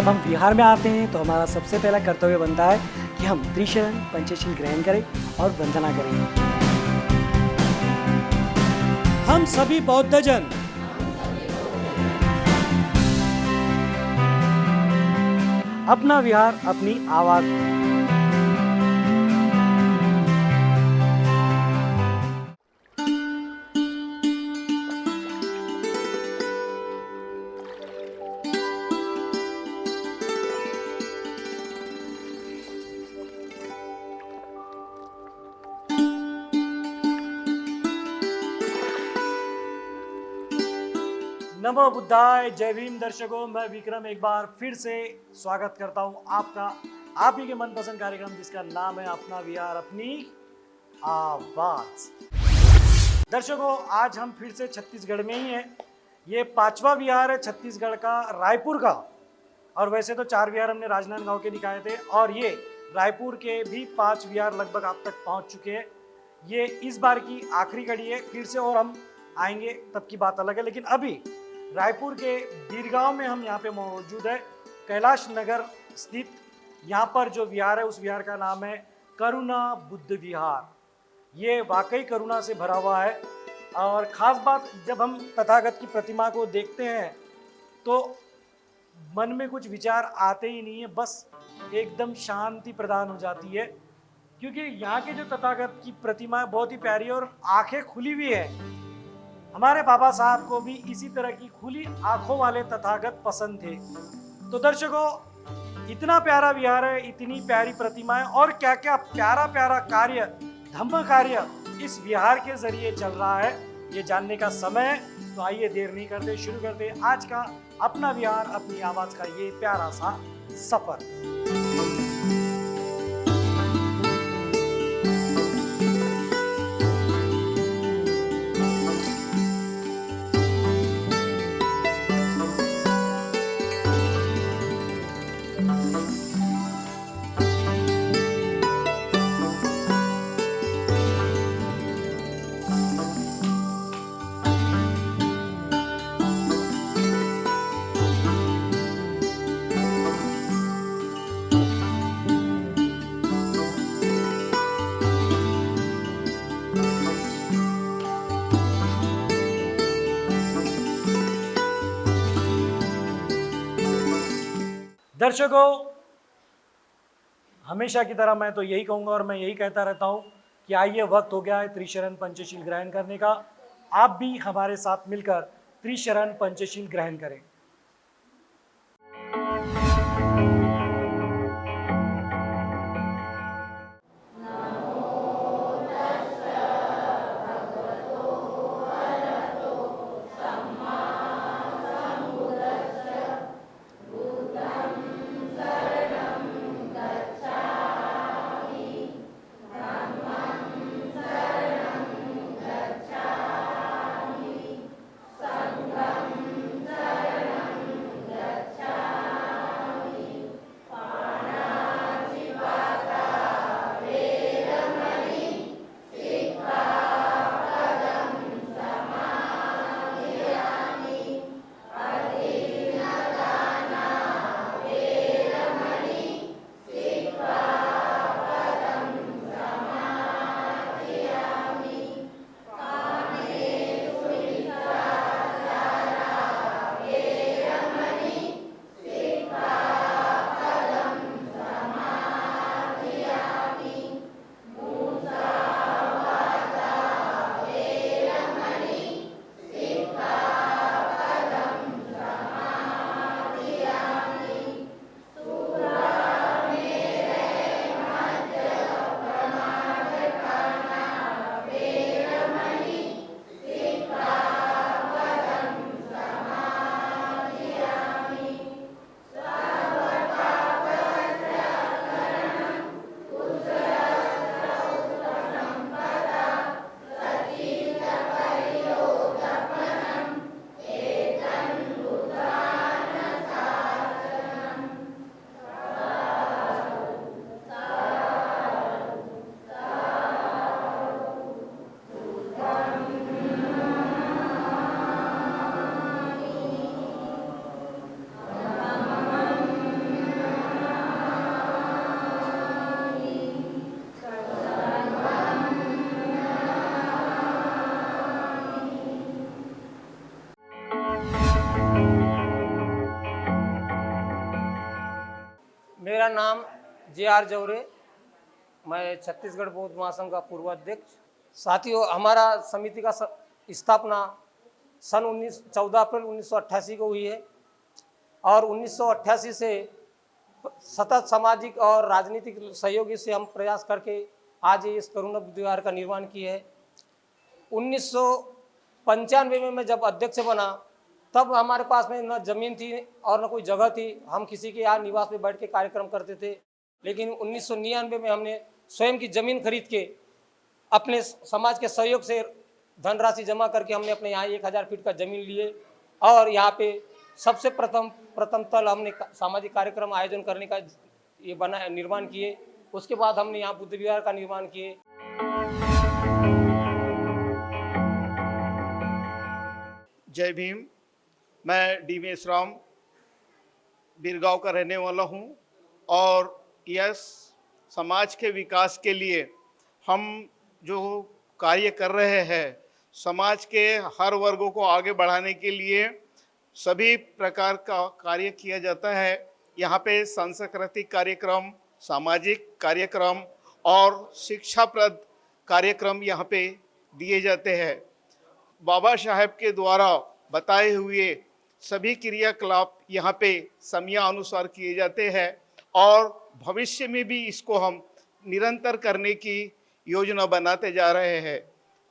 जब हम विहार में आते हैं तो हमारा सबसे पहला कर्तव्य बनता है कि हम त्रिशरण पंचशील ग्रहण करें और वंदना करें। हम सभी बौद्धजन अपना विहार अपनी आवाज नमो बुद्धाय। जय भीम दर्शकों, मैं विक्रम एक बार फिर से स्वागत करता हूं आपका आप ही के मनपसंद कार्यक्रम जिसका नाम है अपना विहार अपनी आवाज। दर्शकों, आज हम फिर से छत्तीसगढ़ में ही हैं। ये 5वां विहार है छत्तीसगढ़ का, रायपुर का। और वैसे तो 4 विहार हमने राजनांदगांव के दिखाए थे और ये रायपुर के भी 5 विहार लगभग आप तक पहुंच चुके हैं। ये इस बार की आखिरी कड़ी है, फिर से और हम आएंगे तब की बात अलग है। लेकिन अभी रायपुर के बीरगांव में हम यहाँ पे मौजूद है, कैलाश नगर स्थित। यहाँ पर जो विहार है उस विहार का नाम है करुणा बुद्ध विहार। ये वाकई करुणा से भरा हुआ है। और ख़ास बात, जब हम तथागत की प्रतिमा को देखते हैं तो मन में कुछ विचार आते ही नहीं है, बस एकदम शांति प्रदान हो जाती है। क्योंकि यहाँ के जो तथागत की प्रतिमा है बहुत ही प्यारी है और आंखें खुली हुई है। हमारे बाबा साहब को भी इसी तरह की खुली आंखों वाले तथागत पसंद थे। तो दर्शकों, इतना प्यारा विहार है, इतनी प्यारी प्रतिमाएं और क्या क्या प्यारा प्यारा कार्य, धम्म कार्य इस विहार के जरिए चल रहा है, ये जानने का समय है। तो आइए देर नहीं करते, शुरू करते आज का अपना विहार अपनी आवाज का ये प्यारा सा सफर। दर्शकों, हमेशा की तरह मैं तो यही कहूंगा और मैं यही कहता रहता हूं कि आइए, वक्त हो गया है त्रिशरण पंचशील ग्रहण करने का। आप भी हमारे साथ मिलकर त्रिशरण पंचशील ग्रहण करें। नाम JR जौरे, मैं छत्तीसगढ़ बौद्ध महासंघ का पूर्व अध्यक्ष। साथियों, हमारा समिति का स्थापना सन 14 अप्रैल 1988 को हुई है और 1988 से सतत सामाजिक और राजनीतिक सहयोगी से हम प्रयास करके आज इस करुणा बुद्ध विहार का निर्माण किए है। 1995 में मैं जब अध्यक्ष बना तब हमारे पास में न जमीन थी और न कोई जगह थी। हम किसी के यहाँ निवास में बैठ के कार्यक्रम करते थे, लेकिन 1999 में हमने स्वयं की जमीन खरीद के अपने समाज के सहयोग से धनराशि जमा करके हमने अपने यहाँ 1000 फीट का जमीन लिए और यहाँ पे सबसे प्रथम तल हमने सामाजिक कार्यक्रम आयोजन करने का ये निर्माण किए। उसके बाद हमने यहाँ बुद्ध विहार का निर्माण किए। जय भीम। मैं डी मेसराम बीरगांव का रहने वाला हूं और यह समाज के विकास के लिए हम जो कार्य कर रहे हैं, समाज के हर वर्गों को आगे बढ़ाने के लिए सभी प्रकार का कार्य किया जाता है। यहाँ पे सांस्कृतिक कार्यक्रम, सामाजिक कार्यक्रम और शिक्षाप्रद कार्यक्रम यहाँ पे दिए जाते हैं। बाबा साहेब के द्वारा बताए हुए सभी क्रियाकलाप यहाँ पे समयानुसार किए जाते हैं और भविष्य में भी इसको हम निरंतर करने की योजना बनाते जा रहे हैं।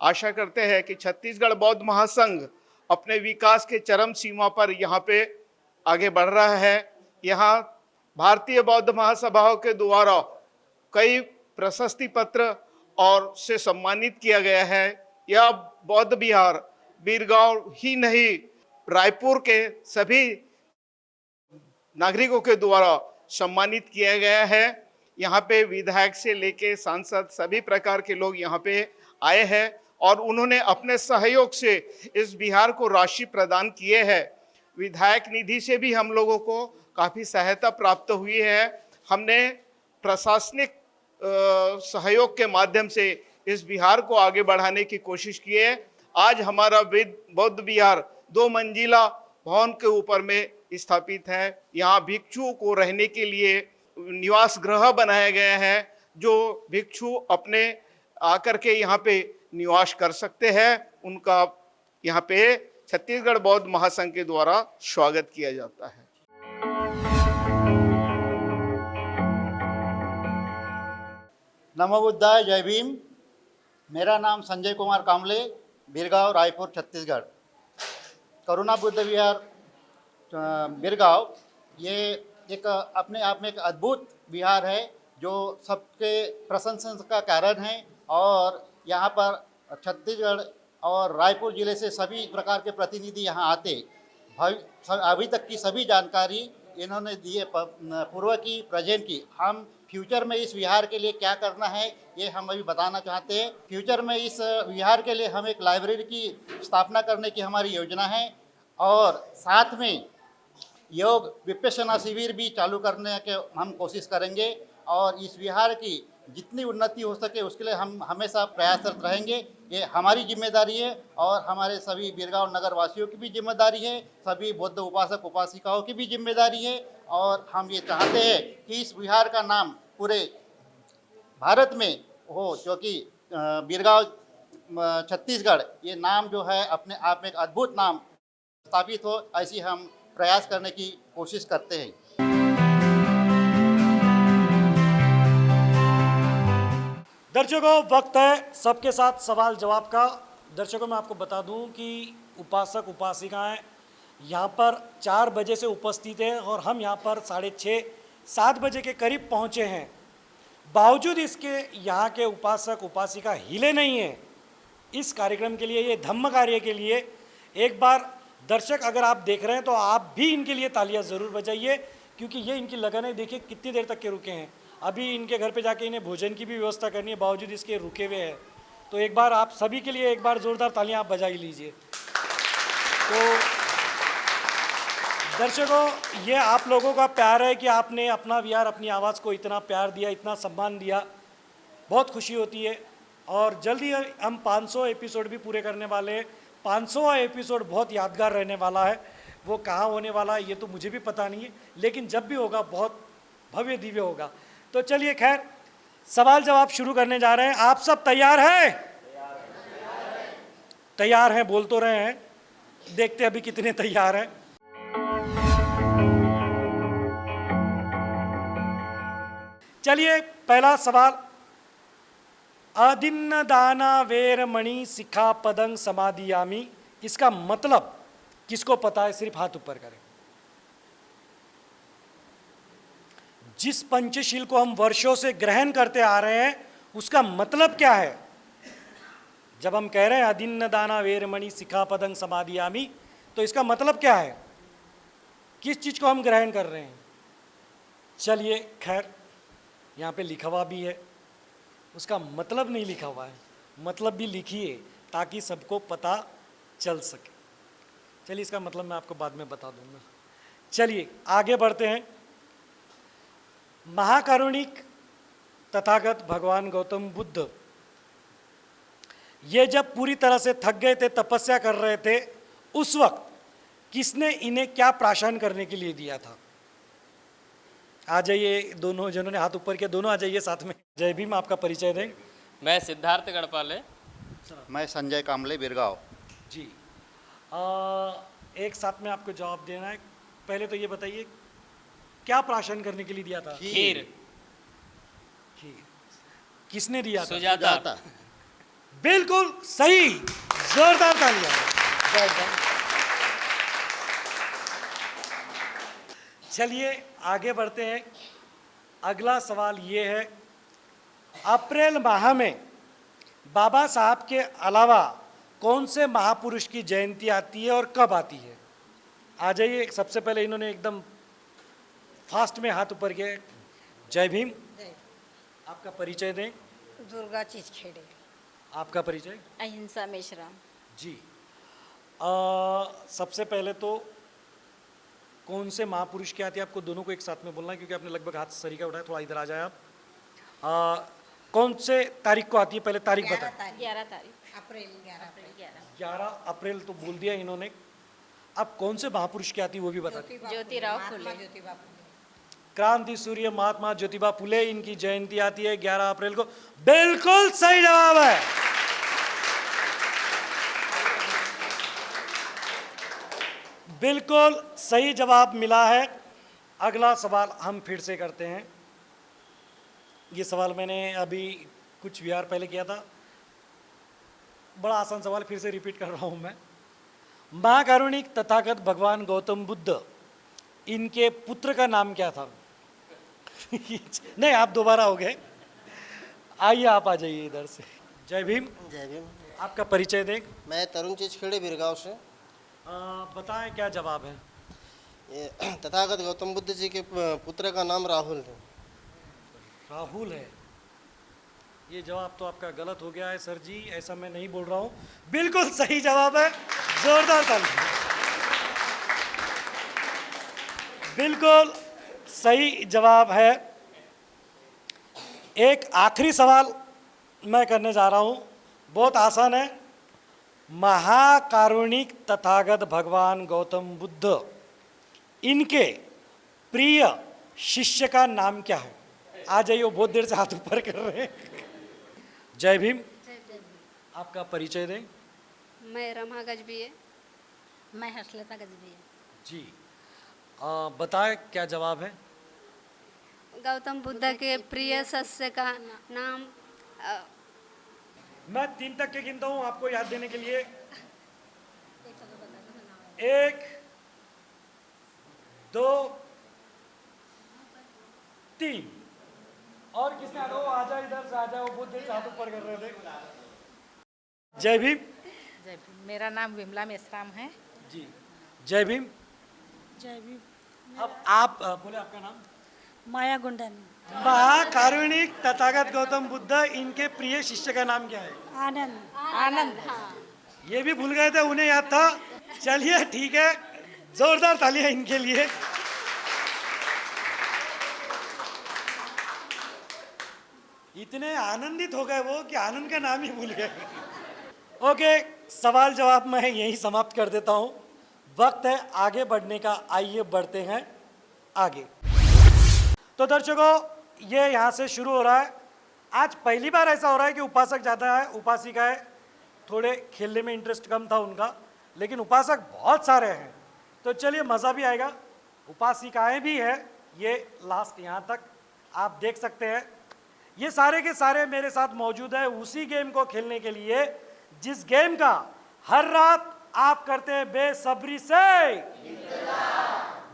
आशा करते हैं कि छत्तीसगढ़ बौद्ध महासंघ अपने विकास के चरम सीमा पर यहाँ पे आगे बढ़ रहा है। यहाँ भारतीय बौद्ध महासभाओं के द्वारा कई प्रशस्ति पत्र और से सम्मानित किया गया है। यह बौद्ध विहार बीरगांव ही नहीं, रायपुर के सभी नागरिकों के द्वारा सम्मानित किया गया है। यहाँ पे विधायक से लेके सांसद सभी प्रकार के लोग यहाँ पे आए हैं और उन्होंने अपने सहयोग से इस विहार को राशि प्रदान किए हैं। विधायक निधि से भी हम लोगों को काफ़ी सहायता प्राप्त हुई है। हमने प्रशासनिक सहयोग के माध्यम से इस विहार को आगे बढ़ाने की कोशिश की है। आज हमारा बौद्ध विहार 2 मंजिला भवन के ऊपर में स्थापित है। यहाँ भिक्षुओं को रहने के लिए निवास गृह बनाया गया है, जो भिक्षु अपने आकर के यहाँ पे निवास कर सकते हैं। उनका यहाँ पे छत्तीसगढ़ बौद्ध महासंघ के द्वारा स्वागत किया जाता है। नमो बुद्धाय, जय भीम। मेरा नाम संजय कुमार कामले, बीरगांव, रायपुर, छत्तीसगढ़। करुणा बुद्ध विहार बीरगांव ये एक अपने आप में एक अद्भुत विहार है जो सबके प्रशंसा का कारण है और यहाँ पर छत्तीसगढ़ और रायपुर ज़िले से सभी प्रकार के प्रतिनिधि यहाँ आते। अभी तक की सभी जानकारी इन्होंने दिए, पूर्व की, प्रेजेंट की। हम फ्यूचर में इस विहार के लिए क्या करना है ये हम अभी बताना चाहते हैं। फ्यूचर में इस विहार के लिए हम एक लाइब्रेरी की स्थापना करने की हमारी योजना है और साथ में योग विपश्यना शिविर भी चालू करने के हम कोशिश करेंगे और इस विहार की जितनी उन्नति हो सके उसके लिए हम हमेशा प्रयासरत रहेंगे। ये हमारी जिम्मेदारी है और हमारे सभी बीरगांव नगर वासियों की भी जिम्मेदारी है, सभी बौद्ध उपासक उपासिकाओं की भी जिम्मेदारी है और हम ये चाहते हैं कि इस विहार का नाम पूरे भारत में हो, जो कि बीरगांव छत्तीसगढ़ ये नाम जो है अपने आप में एक अद्भुत नाम स्थापित हो, ऐसी हम प्रयास करने की कोशिश करते हैं। दर्शकों, वक्त है सबके साथ सवाल जवाब का। दर्शकों, मैं आपको बता दूं कि उपासक उपासिकाएं यहाँ पर 4 बजे से उपस्थित हैं और हम यहाँ पर 6:30-7 बजे के करीब पहुँचे हैं। बावजूद इसके यहाँ के उपासक उपासिका हिले नहीं हैं। इस कार्यक्रम के लिए, ये धम्म कार्य के लिए एक बार दर्शक अगर आप देख रहे हैं तो आप भी इनके लिए तालियां ज़रूर बजाइए, क्योंकि ये इनकी लगन है। देखिए कितनी देर तक के रुके हैं। अभी इनके घर पे जाके इन्हें भोजन की भी व्यवस्था करनी है, बावजूद इसके रुके हुए हैं। तो एक बार आप सभी के लिए एक बार ज़ोरदार तालियां आप बजा ही लीजिए। तो दर्शकों, ये आप लोगों का प्यार है कि आपने अपना विहार, अपनी आवाज़ को इतना प्यार दिया, इतना सम्मान दिया, बहुत खुशी होती है। और जल्दी हम 500 एपिसोड भी पूरे करने वाले हैं। 500वां एपिसोड बहुत यादगार रहने वाला है। वो कहाँ होने वाला है ये तो मुझे भी पता नहीं है, लेकिन जब भी होगा बहुत भव्य दिव्य होगा। तो चलिए खैर सवाल जवाब शुरू करने जा रहे हैं। आप सब तैयार हैं? तैयार हैं बोल तो रहे हैं, देखते अभी कितने तैयार हैं। चलिए पहला सवाल, अदिन्न दाना वेरमणि सिक्खापदं समादियामि, इसका मतलब किसको पता है? सिर्फ हाथ ऊपर करें। जिस पंचशील को हम वर्षों से ग्रहण करते आ रहे हैं उसका मतलब क्या है? जब हम कह रहे हैं अदिन्न दाना वेरमणि सिक्खापदं समादियामि, तो इसका मतलब क्या है? किस चीज को हम ग्रहण कर रहे हैं? चलिए खैर यहाँ पे लिखा हुआ भी है, उसका मतलब नहीं लिखा हुआ है, मतलब भी लिखिए ताकि सबको पता चल सके। चलिए इसका मतलब मैं आपको बाद में बता दूंगा। चलिए आगे बढ़ते हैं। महाकारुणिक तथागत भगवान गौतम बुद्ध ये जब पूरी तरह से थक गए थे, तपस्या कर रहे थे, उस वक्त किसने इन्हें क्या प्राशन करने के लिए दिया था? आ जाइए, दोनों जिन्होंने हाथ ऊपर किया दोनों आ जाइए साथ में। जय भीम, आपका परिचय दें। मैं सिद्धार्थ गढ़पाले। मैं संजय कामले बिरगांव। जी एक साथ में आपको जवाब देना है। पहले तो ये बताइए क्या प्राशन करने के लिए दिया था? खीर। खीर। किसने दिया था? सुजाता। बिल्कुल सही, जोरदार तालियां। जोरदार। चलिए आगे बढ़ते हैं। अगला सवाल ये है, अप्रैल माह में बाबा साहब के अलावा कौन से महापुरुष की जयंती आती है और कब आती है? आ जाइए, सबसे पहले इन्होंने एकदम फास्ट में हाथ ऊपर किए। जय भीम, आपका परिचय दें। दुर्गा चीज खेड़े। आपका परिचय? अहिंसा मेश्राम। जी सबसे पहले तो कौन से महापुरुष की आती है? आपको दोनों को एक साथ में बोलना है क्योंकि आपने लगभग हाथ सरीका उठाया। थोड़ा इधर आ जाए आप। कौन से तारीख को आती है? पहले तारीख बताएं। 11 तारीख अप्रैल 11 अप्रैल तो बोल दिया इन्होंने। अब कौन से महापुरुष की आती है वो भी बता दें। ज्योतिराव फुले। क्रांति सूर्य महात्मा ज्योतिबा फुले, इनकी जयंती आती है 11 अप्रैल को। बिल्कुल सही जवाब है। बिल्कुल सही जवाब मिला है। अगला सवाल हम फिर से करते हैं। ये सवाल मैंने अभी कुछ विहार पहले किया था, बड़ा आसान सवाल फिर से रिपीट कर रहा हूं मैं। महाकारुणिक तथागत भगवान गौतम बुद्ध, इनके पुत्र का नाम क्या था? नहीं, आप दोबारा हो गए। आइए आप आ जाइए इधर से। जय भीम। जय भीम। आपका परिचय दें। मैं तरुण चीचखेड़े बिरगांव से। बताएं क्या जवाब है? ये तथागत गौतम बुद्ध जी के पुत्र का नाम राहुल है। राहुल है। ये जवाब तो आपका गलत हो गया है सर जी, ऐसा मैं नहीं बोल रहा हूँ। बिल्कुल सही जवाब है, जोरदार ताली। बिल्कुल सही जवाब है। एक आखिरी सवाल मैं करने जा रहा हूँ, बहुत आसान है। महाकारुणिक तथागत भगवान गौतम बुद्ध, इनके प्रिय शिष्य का नाम क्या है? आ जाइए, वो बहुत देर से हाथ ऊपर कर रहे हैं। जय भीम। आपका परिचय दें। मैं रमा गजबीए। मैं हर्षलता गजबी। जी बताएं क्या जवाब है? गौतम बुद्ध के प्रिय सस्य का नाम मैं 3 तक के गिनता हूं आपको याद देने के लिए। 1 2 3। और किसने आ जाए इधर से, आ जाओ, बहुत देर से हाथ ऊपर कर रहे थे। जय भीम। जय भीम। मेरा नाम विमला मेश्राम है। जी जय भीम। जय भीम। अब आप बोले आपका नाम? माया गुंडानी। महाकारुणिक तथागत गौतम बुद्ध, इनके प्रिय शिष्य का नाम क्या है? आनंद। आनंद। ये भी भूल गए थे, उन्हें याद था। चलिए ठीक है, जोरदार तालियां इनके लिए। इतने आनंदित हो गए वो कि आनंद का नाम ही भूल गए। ओके, सवाल जवाब मैं यही समाप्त कर देता हूं। वक्त है आगे बढ़ने का, आइए बढ़ते हैं आगे। तो दर्शकों, ये यहाँ से शुरू हो रहा है। आज पहली बार ऐसा हो रहा है कि उपासक ज़्यादा है, उपासिका है, थोड़े खेलने में इंटरेस्ट कम था उनका, लेकिन उपासक बहुत सारे हैं। तो चलिए मज़ा भी आएगा, उपासिकाएं भी हैं। ये लास्ट यहाँ तक आप देख सकते हैं। ये सारे के सारे मेरे साथ मौजूद है उसी गेम को खेलने के लिए, जिस गेम का हर रात आप करते हैं बेसब्री से,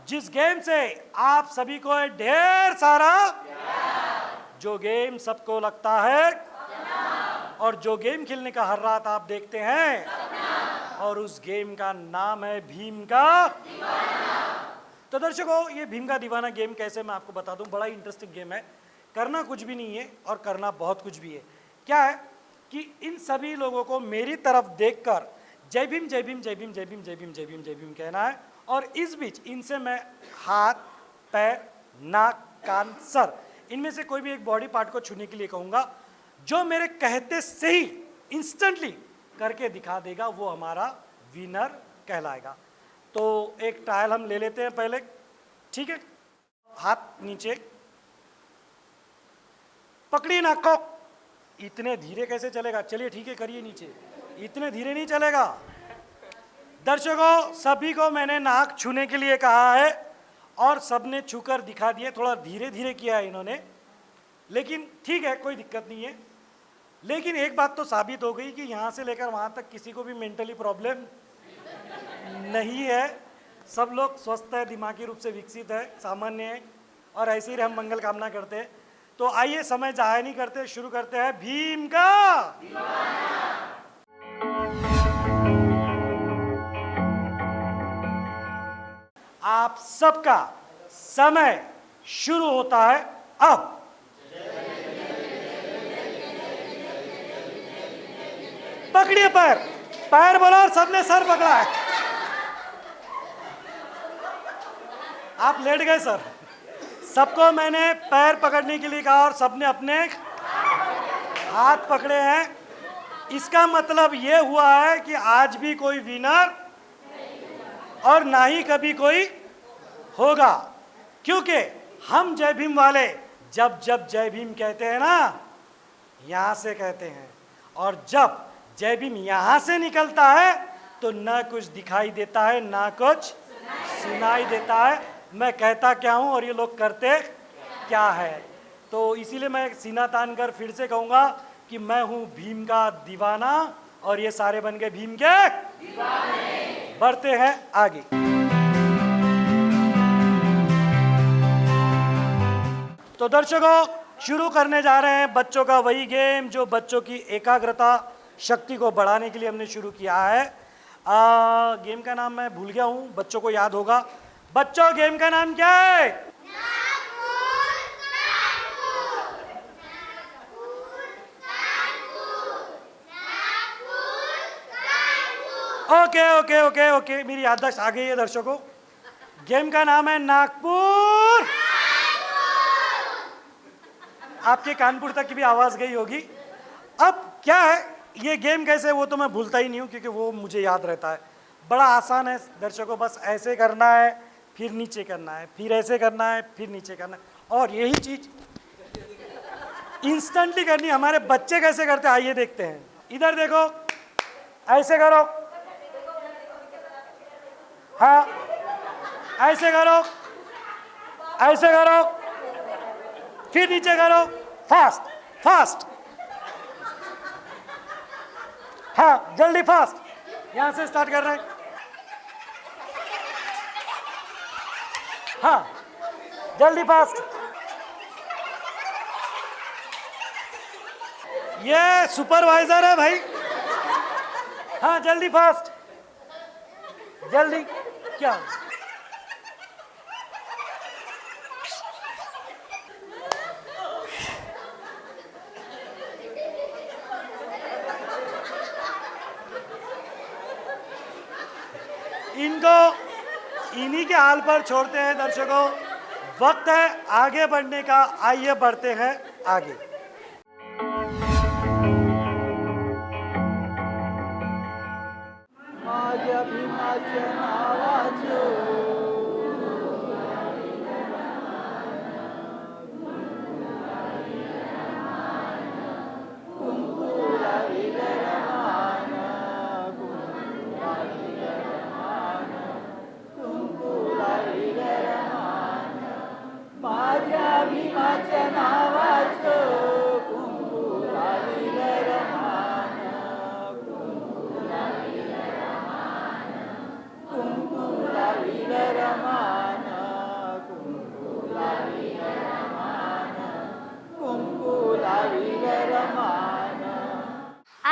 जिस गेम से आप सभी को है ढेर सारा, जो गेम सबको लगता है, और जो गेम खेलने का हर रात आप देखते हैं, और उस गेम का नाम है भीम का। तो दर्शकों, ये भीम का दीवाना गेम कैसे मैं आपको बता दूं। बड़ा इंटरेस्टिंग गेम है, करना कुछ भी नहीं है और करना बहुत कुछ भी है। क्या है कि इन सभी लोगों को मेरी तरफ देखकर जय भीम जय भीम जय भीम जय भीम जय भीम जय भीम जय भीम कहना है, और इस बीच इनसे मैं हाथ, पैर, नाक, कान, सर, इनमें से कोई भी एक बॉडी पार्ट को छूने के लिए कहूँगा। जो मेरे कहते से ही इंस्टेंटली करके दिखा देगा वो हमारा विनर कहलाएगा। तो एक ट्रायल हम ले लेते हैं पहले, ठीक है। हाथ नीचे, पकड़िए नाक को। इतने धीरे कैसे चलेगा? चलिए ठीक है, करिए नीचे। इतने धीरे नहीं चलेगा। दर्शकों, सभी को मैंने नाक छूने के लिए कहा है और सबने छूकर दिखा दिया। थोड़ा धीरे धीरे किया है इन्होंने, लेकिन ठीक है, कोई दिक्कत नहीं है। लेकिन एक बात तो साबित हो गई कि यहाँ से लेकर वहाँ तक किसी को भी मेंटली प्रॉब्लम नहीं है। सब लोग स्वस्थ है, दिमागी रूप से विकसित है, सामान्य है, और ऐसे ही हम मंगल कामना करते हैं। तो आइए समय जाया नहीं करते, शुरू करते हैं भीम का आप सबका समय शुरू होता है अब। पकड़िए पैर, पैर बोला और सबने सर पकड़ा है। आप लेट गए सर। सबको मैंने पैर पकड़ने के लिए कहा और सबने अपने हाथ पकड़े हैं। इसका मतलब ये हुआ है कि आज भी कोई विनर और ना ही कभी कोई होगा, क्योंकि हम जय भीम वाले जब जब जय भीम कहते हैं ना, यहाँ से कहते हैं, और जब जय भीम यहाँ से निकलता है तो ना कुछ दिखाई देता है, ना कुछ सुनाई देता है। मैं कहता क्या हूँ और ये लोग करते क्या है। तो इसीलिए मैं सीना तान कर फिर से कहूँगा कि मैं हूँ भीम का दीवाना और ये सारे बन गए भीम के दीवाने। बढ़ते हैं आगे। तो दर्शकों, शुरू करने जा रहे हैं बच्चों का वही गेम जो बच्चों की एकाग्रता शक्ति को बढ़ाने के लिए हमने शुरू किया है। गेम का नाम मैं भूल गया हूँ, बच्चों को याद होगा। बच्चों, गेम का नाम क्या है? ओके ओके ओके ओके, मेरी याददाश्त आ गई है दर्शकों। गेम का नाम है नागपुर। आपके कानपुर तक की भी आवाज गई होगी। अब क्या है ये गेम कैसे, वो तो मैं भूलता ही नहीं हूँ क्योंकि वो मुझे याद रहता है। बड़ा आसान है दर्शकों, बस ऐसे करना है, फिर नीचे करना है, फिर ऐसे करना है, फिर नीचे करना है, और यही चीज इंस्टेंटली करनी। हमारे बच्चे कैसे करते हैं आइए देखते हैं। इधर देखो, ऐसे करो, हाँ ऐसे करो, ऐसे करो, फिर नीचे करो, फास्ट फास्ट, हाँ जल्दी फास्ट। यहां से स्टार्ट कर रहे हैं, हाँ जल्दी फास्ट। ये सुपरवाइजर है भाई, हाँ जल्दी फास्ट, जल्दी। क्या इनको इन्हीं के हाल पर छोड़ते हैं दर्शकों। वक्त है आगे बढ़ने का, आइए बढ़ते हैं आगे।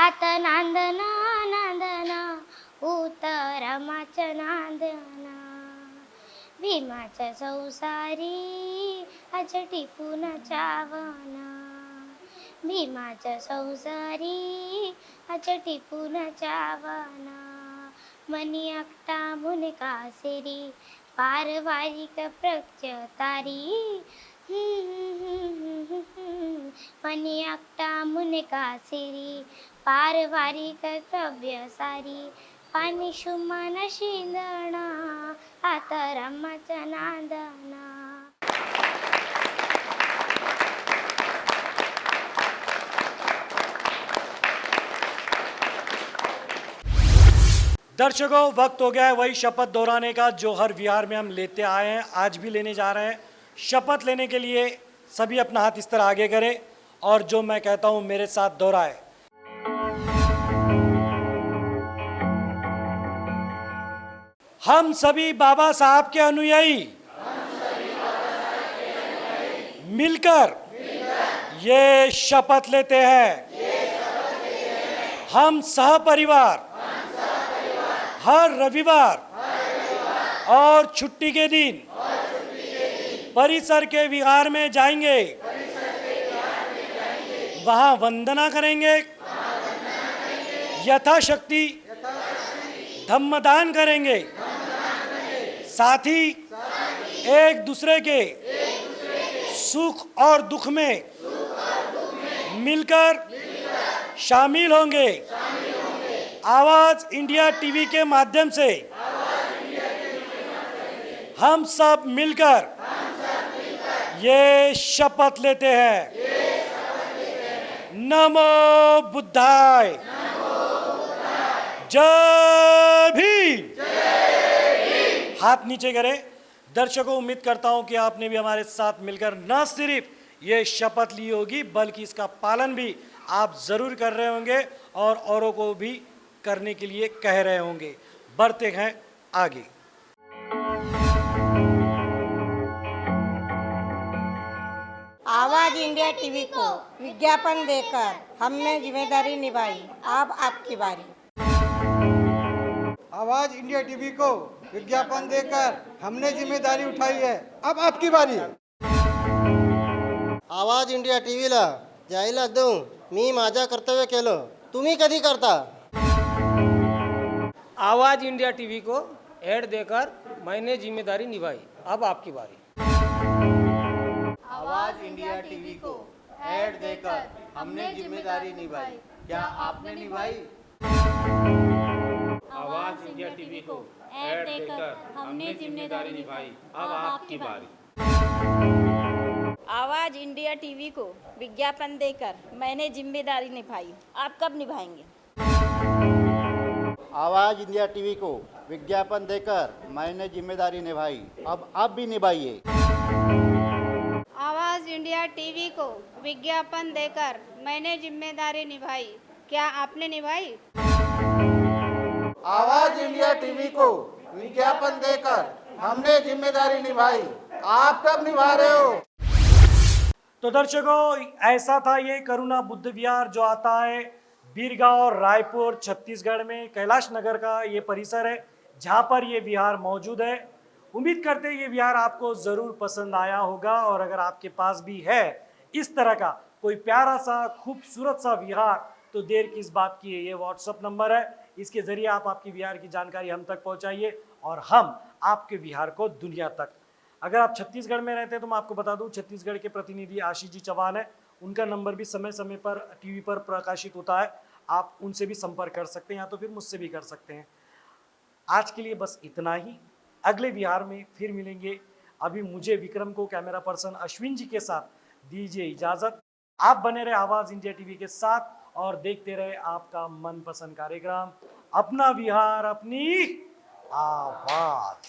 आता नांदना नांदना उतरमाच्या नांदना भीमाच्या संसारी अजटी पुन्हा चावना भीमाच्या संसारी अजटी पुन्हा चावना मनी एकटा मुने कासेरी पारवारिक प्रत्यतारी मनी एकटा मुने कासेरी पारवारिक द्रव्यसारी पाणी शुमन शिंदणा आता रमाचा नांदना. दर्शकों, वक्त हो गया है वही शपथ दोहराने का जो हर विहार में हम लेते आए हैं, आज भी लेने जा रहे हैं. शपथ लेने के लिए सभी अपना हाथ इस तरह आगे करें और जो मैं कहता हूं मेरे साथ दोहराए. हम सभी बाबा साहब के अनुयायी मिलकर ये शपथ लेते हैं हम सह परिवार हर रविवार और छुट्टी के दिन परिसर के विहार में जाएंगे, वहां वंदना करेंगे, यथाशक्ति धम्मदान करेंगे, साथ ही एक दूसरे के सुख और दुख में मिलकर शामिल होंगे. आवाज इंडिया टीवी के माध्यम से हम सब मिलकर ये शपथ लेते हैं. नमो बुद्धाय. जय भीम. हाथ नीचे करें. दर्शकों, उम्मीद करता हूं कि आपने भी हमारे साथ मिलकर न सिर्फ ये शपथ ली होगी बल्कि इसका पालन भी आप जरूर कर रहे होंगे और औरों को भी करने के लिए कह रहे होंगे. बढ़ते हैं आगे. आवाज इंडिया टीवी को विज्ञापन देकर हमने जिम्मेदारी निभाई, अब आपकी बारी. आवाज इंडिया टीवी को विज्ञापन देकर हमने जिम्मेदारी उठाई है, अब आपकी बारी. आवाज इंडिया टीव्हीला जाहिरात देऊन मी माझा कर्तव्य केलं, तुम्ही कधी करता? आवाज इंडिया टीवी को ऐड देकर मैंने जिम्मेदारी निभाई, अब आपकी बारी. आवाज इंडिया टीवी को ऐड देकर हमने जिम्मेदारी निभाई, क्या आपने निभाई? आवाज इंडिया टीवी को ऐड देकर हमने जिम्मेदारी निभाई, अब आपकी बारी. आवाज इंडिया टीवी को विज्ञापन देकर मैंने जिम्मेदारी निभाई, आप कब निभाएंगे? आवाज इंडिया टीवी को विज्ञापन देकर मैंने जिम्मेदारी निभाई, अब आप भी निभाइए. आवाज इंडिया टीवी को विज्ञापन देकर मैंने जिम्मेदारी निभाई, क्या आपने निभाई? आवाज इंडिया टीवी को विज्ञापन देकर हमने जिम्मेदारी निभाई, आप कब निभा रहे हो? तो दर्शकों, ऐसा था ये करुणा बुद्ध विहार जो आता है बीरगांव, रायपुर, छत्तीसगढ़ में कैलाश नगर का ये परिसर है जहाँ पर ये विहार मौजूद है. उम्मीद करते हैं ये विहार आपको ज़रूर पसंद आया होगा और अगर आपके पास भी है इस तरह का कोई प्यारा सा खूबसूरत सा विहार तो देर किस बात की है. ये व्हाट्सअप नंबर है, इसके ज़रिए आप आपकी विहार की जानकारी हम तक पहुँचाइए और हम आपके विहार को दुनिया तक. अगर आप छत्तीसगढ़ में रहते हैं तो मैं आपको बता दूं, छत्तीसगढ़ के प्रतिनिधि आशीष जी चौहान है, उनका नंबर भी समय समय पर टीवी पर प्रकाशित होता है, आप उनसे भी संपर्क कर सकते हैं या तो फिर मुझसे भी कर सकते हैं. आज के लिए बस इतना ही. अगले विहार में फिर मिलेंगे. अभी मुझे विक्रम को कैमरा पर्सन अश्विन जी के साथ दीजिए इजाज़त. आप बने रहे आवाज़ इंडिया टीवी के साथ और देखते रहे आपका मनपसंद कार्यक्रम अपना विहार अपनी आवाज़.